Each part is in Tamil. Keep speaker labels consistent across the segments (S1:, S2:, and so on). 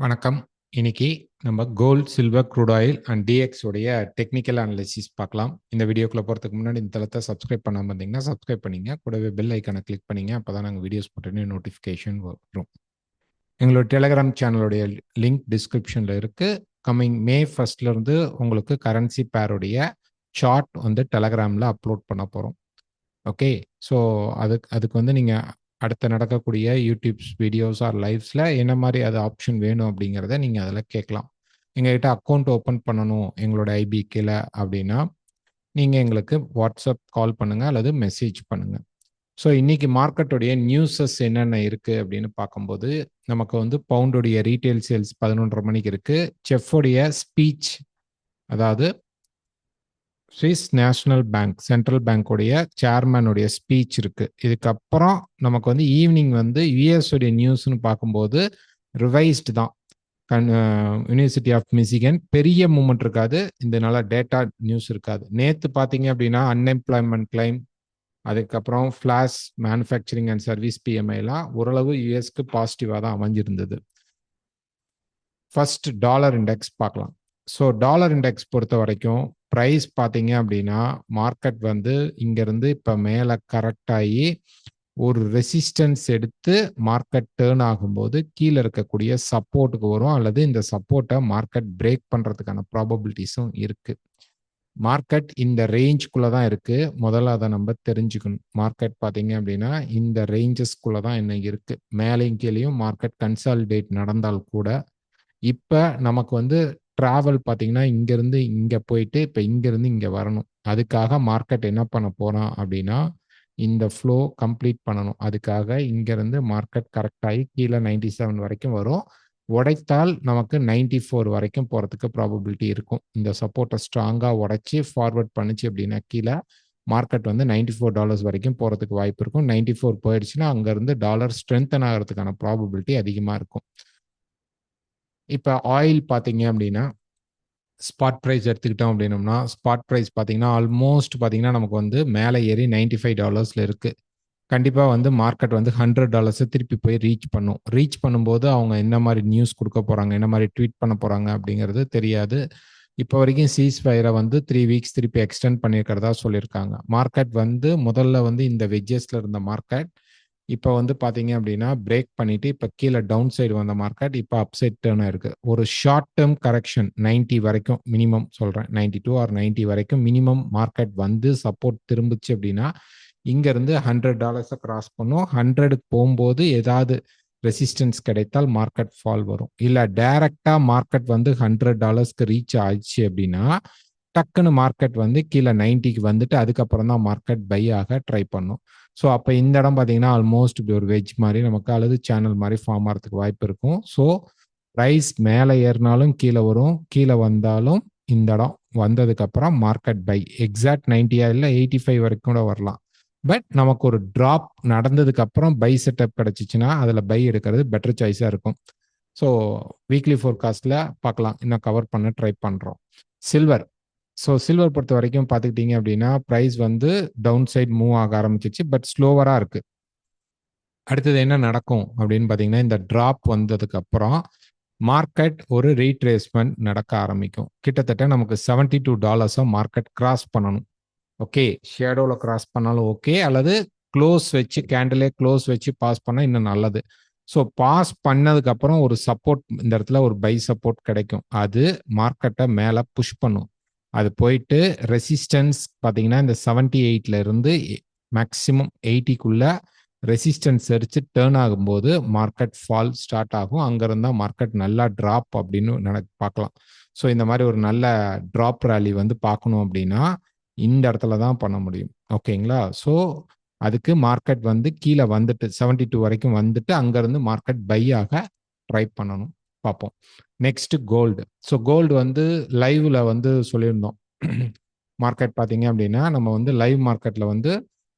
S1: வணக்கம். இன்னைக்கு நம்ம gold, silver, crude oil and DX உடைய டெக்னிக்கல் அனாலிசிஸ் பார்க்கலாம். இந்த வீடியோக்குள்ள போறதுக்கு முன்னாடி இந்த தளத்தை சப்ஸ்கிரைப் பண்ணாம இருந்தீங்கன்னா சப்ஸ்கிரைப் பண்ணீங்க. கூடவே பெல் ஐக்கானை கிளிக் பண்ணீங்க. அப்பதான் நாங்கள் வீடியோஸ் போட்டோன்னே நோட்டிஃபிகேஷன் வரும். எங்களோட டெலிகிராம் சேனலுடைய லிங்க் டிஸ்கிரிப்ஷன்ல இருக்கு. கம்மிங் மே 1 இருந்து உங்களுக்கு கரன்சி பேருடைய சார்ட் வந்து டெலிகிராமில் அப்லோட் பண்ண போகிறோம். ஓகே, ஸோ அதுக்கு வந்து நீங்கள் அடுத்து நடக்கக்கூடிய யூடியூப்ஸ் வீடியோஸ் ஆர் லைவ்ஸில் என்ன மாதிரி அது ஆப்ஷன் வேணும் அப்படிங்கிறத நீங்கள் அதில் கேட்கலாம். எங்கள்கிட்ட அக்கௌண்ட் ஓப்பன் பண்ணணும் எங்களோட ஐபி கீழே அப்படின்னா நீங்கள் எங்களுக்கு வாட்ஸ்அப் கால் பண்ணுங்கள் அல்லது மெசேஜ் பண்ணுங்கள். ஸோ இன்னைக்கு மார்க்கெட்டுடைய நியூஸஸ் என்னென்ன இருக்குது அப்படின்னு பார்க்கும்போது நமக்கு வந்து பவுண்டுடைய ரீட்டைல் சேல்ஸ் 11:30 மணிக்கு இருக்குது. செஃபோடைய ஸ்பீச், அதாவது ஸ்விஸ் நேஷனல் பேங்க் சென்ட்ரல் பேங்கோடைய சேர்மனுடைய ஸ்பீச் இருக்கு. இதுக்கப்புறம் நமக்கு வந்து ஈவினிங் வந்து யுஎஸ் உடைய நியூஸ்னு பார்க்கும்போது ரிவைஸ்டு தான். யூனிவர்சிட்டி ஆஃப் மிசிகன் பெரிய மூமெண்ட் இருக்காது, இந்த நல்ல டேட்டா நியூஸ் இருக்காது. நேற்று பார்த்தீங்க அப்படின்னா அன்எம்ப்ளாய்மெண்ட் கிளைம், அதுக்கப்புறம் ஃபிளாஷ் மேனுஃபேக்சரிங் அண்ட் சர்வீஸ் பிஎம்ஐலாம் ஓரளவு யூஎஸ்க்கு பாசிட்டிவாக தான் அமைஞ்சிருந்தது. ஃபர்ஸ்ட் டாலர் இண்டெக்ஸ் பார்க்கலாம். ஸோ டாலர் இண்டெக்ஸ் பொறுத்த வரைக்கும் ப்ரைஸ் பார்த்தீங்க அப்படின்னா மார்க்கெட் வந்து இங்கேருந்து இப்போ மேலே கரெக்டாகி ஒரு ரெசிஸ்டன்ஸ் எடுத்து மார்க்கெட் டேர்ன் ஆகும்போது கீழே இருக்கக்கூடிய சப்போர்ட்டுக்கு வரும், அல்லது இந்த சப்போர்ட்டை மார்க்கெட் பிரேக் பண்ணுறதுக்கான ப்ராபபிலிட்டிஸும் இருக்குது. மார்க்கெட் இந்த ரேஞ்சுக்குள்ளே தான் இருக்குது. முதல்ல அதை நம்ம தெரிஞ்சுக்கணும். மார்க்கெட் பார்த்தீங்க அப்படின்னா இந்த ரேஞ்சஸ்குள்ளே தான் என்ன இருக்குது. மேலேயும் கீழேயும் மார்க்கெட் கன்சாலிடேட் நடந்தால் கூட இப்போ நமக்கு வந்து ட்ராவல் பார்த்தீங்கன்னா இங்கேருந்து இங்கே போயிட்டு இப்போ இங்கேருந்து இங்கே வரணும். அதுக்காக மார்க்கெட் என்ன பண்ண போகிறோம் அப்படின்னா இந்த ஃப்ளோ கம்ப்ளீட் பண்ணணும். அதுக்காக இங்கேருந்து மார்க்கெட் கரெக்டாகி கீழே 97 வரைக்கும் வரும். உடைத்தால் நமக்கு 94 வரைக்கும் போகிறதுக்கு ப்ராபபிலிட்டி இருக்கும். இந்த சப்போர்ட்டை ஸ்ட்ராங்காக உடைச்சி ஃபார்வர்ட் பண்ணிச்சு அப்படின்னா கீழே மார்க்கெட் வந்து $94 வரைக்கும் போகிறதுக்கு வாய்ப்பு இருக்கும். 94 போயிடுச்சுன்னா அங்கேருந்து டாலர் ஸ்ட்ரென்தன் ஆகிறதுக்கான ப்ராபபிலிட்டி அதிகமாக இருக்கும். இப்போ ஆயில் பார்த்தீங்க அப்படின்னா ஸ்பாட் ப்ரைஸ் எடுத்துக்கிட்டோம் அப்படின்னோம்னா ஸ்பாட் ப்ரைஸ் பார்த்தீங்கன்னா ஆல்மோஸ்ட் பார்த்தீங்கன்னா நமக்கு வந்து மேலே ஏறி $95 இருக்குது. கண்டிப்பாக வந்து மார்க்கெட் வந்து $100 திருப்பி போய் ரீச் பண்ணும். ரீச் பண்ணும்போது அவங்க என்ன மாதிரி நியூஸ் கொடுக்க போகிறாங்க, என்ன மாதிரி ட்வீட் பண்ண போகிறாங்க அப்படிங்கிறது தெரியாது. இப்போ வரைக்கும் சீஸ்ஃபயரை வந்து 3 வீக்ஸ் திருப்பி எக்ஸ்டெண்ட் பண்ணியிருக்கிறதா சொல்லியிருக்காங்க. மார்க்கெட் வந்து முதல்ல வந்து இந்த வெஜ்ஜஸில் இருந்த மார்க்கெட் இப்போ வந்து பார்த்தீங்க அப்படின்னா பிரேக் பண்ணிட்டு இப்போ கீழே டவுன் சைடு வந்த மார்க்கெட் இப்போ அப் சைட் டேர்ன் ஆயிருக்கு. ஒரு ஷார்ட் டேர்ம் கரெக்ஷன் 90 வரைக்கும் மினிமம் சொல்கிறேன், 92 ஆர் 90 வரைக்கும் மினிமம் மார்க்கெட் வந்து சப்போர்ட் திரும்பிச்சு அப்படின்னா இங்கேருந்து $100 கிராஸ் பண்ணும். 100க்கு போகும்போது ஏதாவது ரெசிஸ்டன்ஸ் கிடைத்தால் மார்க்கெட் ஃபால் வரும். இல்லை டைரக்டாக மார்க்கெட் வந்து $100க்கு ரீச் ஆயிடுச்சு அப்படின்னா டக்குன்னு மார்க்கெட் வந்து கீழே 90க்கு வந்துட்டு அதுக்கப்புறம் தான் மார்க்கெட் பை ஆக ட்ரை பண்ணும். ஸோ அப்போ இந்த இடம் பார்த்தீங்கன்னா ஆல்மோஸ்ட் இப்படி ஒரு வெஜ் மாதிரி நமக்கு அல்லது சேனல் மாதிரி ஃபார்ம் ஆகிறதுக்கு வாய்ப்பு இருக்கும். ஸோ ப்ரைஸ் மேலே ஏறினாலும் கீழே வரும், கீழே வந்தாலும் இந்த இடம் வந்ததுக்கப்புறம் மார்க்கெட் பை எக்ஸாக்ட் 90 இல்லை 85 வரைக்கும் கூட வரலாம். பட் நமக்கு ஒரு ட்ராப் நடந்ததுக்கப்புறம் பை செட்டப் கிடச்சிச்சின்னா அதில் பை எடுக்கிறது பெட்டர் சாய்ஸாக இருக்கும். ஸோ வீக்லி ஃபோர்காஸ்ட்டில் பார்க்கலாம், இன்னும் கவர் பண்ண ட்ரை பண்ணுறோம். சில்வர். ஸோ சில்வர் பொறுத்த வரைக்கும் பார்த்துக்கிட்டிங்க அப்படின்னா ப்ரைஸ் வந்து டவுன் சைட் மூவ் ஆக ஆரம்பிச்சிச்சு, பட் ஸ்லோவராக இருக்குது. அடுத்தது என்ன நடக்கும் அப்படின்னு பார்த்தீங்கன்னா இந்த ட்ராப் வந்ததுக்கப்புறம் மார்க்கெட் ஒரு ரீட்ரேஸ்மெண்ட் நடக்க ஆரம்பிக்கும். கிட்டத்தட்ட நமக்கு $72 மார்க்கெட் கிராஸ் பண்ணணும். ஓகே, ஷேடோவில் கிராஸ் பண்ணாலும் ஓகே, அல்லது க்ளோஸ் வச்சு கேண்டிலே க்ளோஸ் வச்சு பாஸ் பண்ணால் இன்னும் நல்லது. ஸோ பாஸ் பண்ணதுக்கப்புறம் ஒரு சப்போர்ட் இந்த இடத்துல ஒரு பை சப்போர்ட் கிடைக்கும். அது மார்க்கெட்டை மேலே புஷ் பண்ணும். அது போயிட்டு ரெசிஸ்டன்ஸ் பார்த்தீங்கன்னா இந்த 78ல இருந்து மேக்சிமம் 80க்குள்ள ரெசிஸ்டன்ஸ் அடிச்சு டேர்ன் ஆகும்போது மார்க்கெட் ஃபால் ஸ்டார்ட் ஆகும். அங்கேருந்தா மார்க்கெட் நல்லா ட்ராப் அப்படின்னு பார்க்கலாம். ஸோ இந்த மாதிரி ஒரு நல்ல ட்ராப் ரேலி வந்து பார்க்கணும் அப்படின்னா இந்த இடத்துல தான் பண்ண முடியும். ஓகேங்களா? ஸோ அதுக்கு மார்க்கெட் வந்து கீழே வந்துட்டு 72 வரைக்கும் வந்துட்டு அங்கேருந்து மார்க்கெட் பை ஆக ட்ரை பண்ணணும். பார்ப்போம். Next gold. ஸோ கோல்டு வந்து லைவ்ல வந்து சொல்லியிருந்தோம். மார்க்கெட் பார்த்தீங்க அப்படின்னா நம்ம வந்து லைவ் மார்க்கெட்டில் வந்து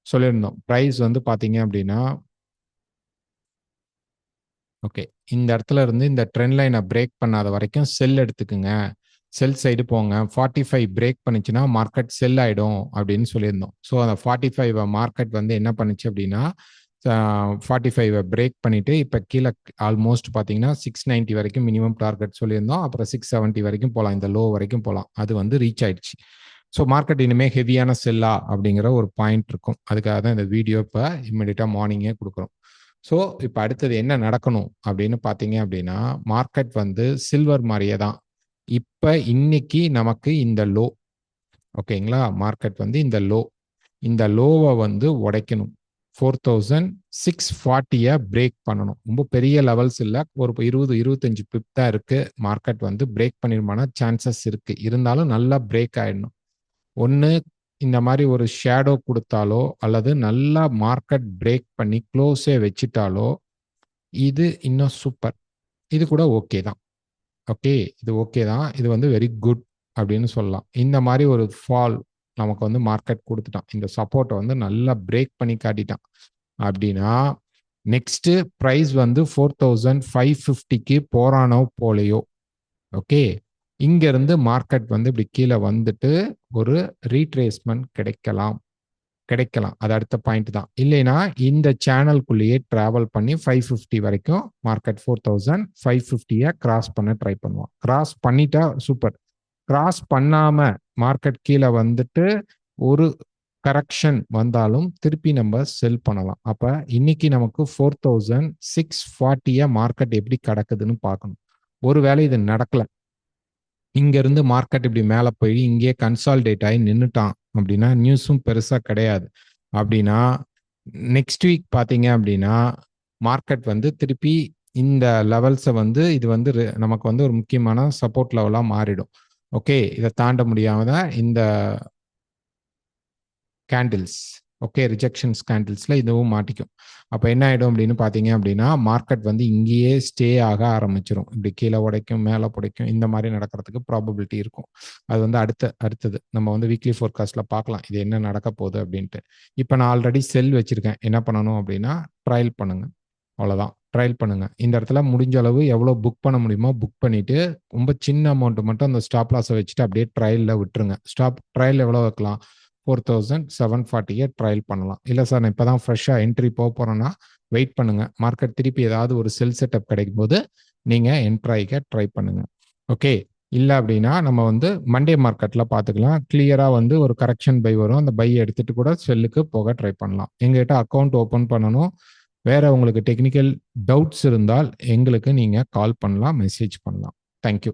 S1: சொல்லியிருந்தோம் ப்ரைஸ் வந்து பார்த்தீங்க அப்படின்னா ஓகே இந்த இடத்துல இருந்து இந்த ட்ரெண்ட் லைனை பிரேக் பண்ணாத வரைக்கும் செல் எடுத்துக்குங்க, செல் சைடு போங்க. 45 பிரேக் பண்ணிச்சுன்னா மார்க்கெட் செல் ஆகிடும் அப்படின்னு சொல்லியிருந்தோம். ஸோ அந்த 45 மார்க்கெட் வந்து என்ன பண்ணுச்சு அப்படின்னா 45 பிரேக் பண்ணிட்டு இப்போ கீழே ஆல்மோஸ்ட் பார்த்தீங்கன்னா 690 வரைக்கும் மினிமம் டார்கெட் சொல்லியிருந்தோம். அப்புறம் 670 வரைக்கும் போகலாம், இந்த லோ வரைக்கும் போகலாம். அது வந்து ரீச் ஆயிடுச்சு. ஸோ மார்க்கெட் இனிமேல் ஹெவியான செல்லா அப்படிங்கிற ஒரு பாயிண்ட் இருக்கும். அதுக்காக தான் இந்த வீடியோ இப்போ இம்மிடியட்டாக மார்னிங்கே கொடுக்குறோம். ஸோ இப்போ அடுத்தது என்ன நடக்கணும் அப்படின்னு பார்த்தீங்க அப்படின்னா, மார்க்கெட் வந்து சில்வர் மாதிரியே தான். இப்போ இன்னைக்கு நமக்கு இந்த லோ, ஓகேங்களா, மார்க்கெட் வந்து இந்த லோவை வந்து உடைக்கணும். 4640 பிரேக் பண்ணணும். ரொம்ப பெரிய லெவல்ஸ் இல்லை, ஒரு 20-25 பிப் தான் இருக்கு. மார்க்கெட் வந்து பிரேக் பண்ணிருமான சான்சஸ் இருக்கு. இருந்தாலும் நல்லா பிரேக் ஆயிடணும். ஒன்று இந்த மாதிரி ஒரு ஷேடோ கொடுத்தாலோ அல்லது நல்லா மார்க்கெட் பிரேக் பண்ணி க்ளோஸே வச்சுட்டாலோ இது இன்னும் சூப்பர். இது கூட ஓகே தான். ஓகே, இது ஓகே தான். இது வந்து வெரி குட் அப்படின்னு சொல்லலாம். இந்த மாதிரி ஒரு ஃபால் நமக்கு வந்து மார்க்கெட் கொடுத்துட்டான், இந்த சப்போர்ட்டை வந்து நல்லா பிரேக் பண்ணி காட்டிட்டான் அப்படின்னா, நெக்ஸ்ட் ப்ரைஸ் வந்து 4550 போறானோ போலையோ, ஓகே, இங்க இருந்து மார்க்கெட் வந்து இப்படி கீழே வந்துட்டு ஒரு ரீட்ரேஸ்மெண்ட் கிடைக்கலாம். அது அடுத்த பாயிண்ட் தான். இல்லைன்னா இந்த சேனல்குள்ளேயே டிராவல் பண்ணி 550 வரைக்கும் மார்க்கெட் 4550 கிராஸ் பண்ண ட்ரை பண்ணுவான். கிராஸ் பண்ணிட்டா சூப்பர். கிராஸ் பண்ணாம மார்க்கெட் கீழே வந்துட்டு ஒரு கரெக்ஷன் வந்தாலும் திருப்பி நம்ம செல் பண்ணலாம். அப்ப இன்னைக்கு நமக்கு 4640 மார்க்கெட் எப்படி கிடக்குதுன்னு பார்க்கணும். ஒருவேளை இது நடக்கல, இங்க இருந்து மார்க்கெட் இப்படி மேல போய் இங்கே கன்சால்டேட் ஆகி நின்றுட்டான் அப்படின்னா, நியூஸும் பெருசா கிடையாது அப்படின்னா, நெக்ஸ்ட் வீக் பார்த்தீங்க அப்படின்னா மார்க்கெட் வந்து திருப்பி இந்த லெவல்ஸை வந்து இது வந்து நமக்கு வந்து ஒரு முக்கியமான சப்போர்ட் லெவலாக மாறிடும். ஓகே, இதை தாண்ட முடியாம தான் இந்த கேண்டில்ஸ், ஓகே, ரிஜெக்ஷன்ஸ் கேண்டில்ஸில் இதுவும் மாட்டிக்கும். அப்போ என்ன ஆகிடும் அப்படின்னு பார்த்தீங்க அப்படின்னா, மார்க்கெட் வந்து இங்கேயே ஸ்டே ஆக ஆரம்பிச்சிடும். இப்படி கீழே உடைக்கும், மேலே புடைக்கும், இந்த மாதிரி நடக்கிறதுக்கு ப்ராபபிலிட்டி இருக்கும். அது வந்து அடுத்தது நம்ம வந்து வீக்லி ஃபோர்காஸ்ட்டில் பார்க்கலாம் இது என்ன நடக்க போகுது அப்படின்ட்டு. இப்போ நான் ஆல்ரெடி செல் வச்சுருக்கேன். என்ன பண்ணணும் அப்படின்னா, ட்ரையல் பண்ணுங்க, அவ்வளோதான். ட்ரையல் பண்ணுங்க. இந்த இடத்துல முடிஞ்ச அளவு எவ்வளோ புக் பண்ண முடியுமோ புக் பண்ணிட்டு, ரொம்ப சின்ன அமௌண்ட் மட்டும் அந்த ஸ்டாப் லாஸை வச்சுட்டு அப்படியே ட்ரையலில் விட்டுருங்க. ட்ரையல் எவ்வளோ வைக்கலாம்? 4740 ட்ரையல் பண்ணலாம். இல்லை சார் நான் இப்போ தான் ஃப்ரெஷ்ஷாக என்ட்ரி போக போகிறேன்னா வெயிட் பண்ணுங்க. மார்க்கெட் திருப்பி ஏதாவது ஒரு செல் செட்டப் கிடைக்கும் போது நீங்கள் என்ட்ராய்க்க ட்ரை பண்ணுங்க. ஓகே, இல்லை அப்படின்னா நம்ம வந்து மண்டே மார்க்கெட்டில் பார்த்துக்கலாம். கிளியராக வந்து ஒரு கரெக்ஷன் பை வரும், அந்த பை எடுத்துட்டு கூட செல்லுக்கு போக ட்ரை பண்ணலாம். எங்ககிட்ட அக்கௌண்ட் ஓப்பன் பண்ணணும். வேற உங்களுக்கு டெக்னிக்கல் டவுட்ஸ் இருந்தால் எங்களுக்கு நீங்கள் கால் பண்ணலாம், மெசேஜ் பண்ணலாம். தேங்க்யூ.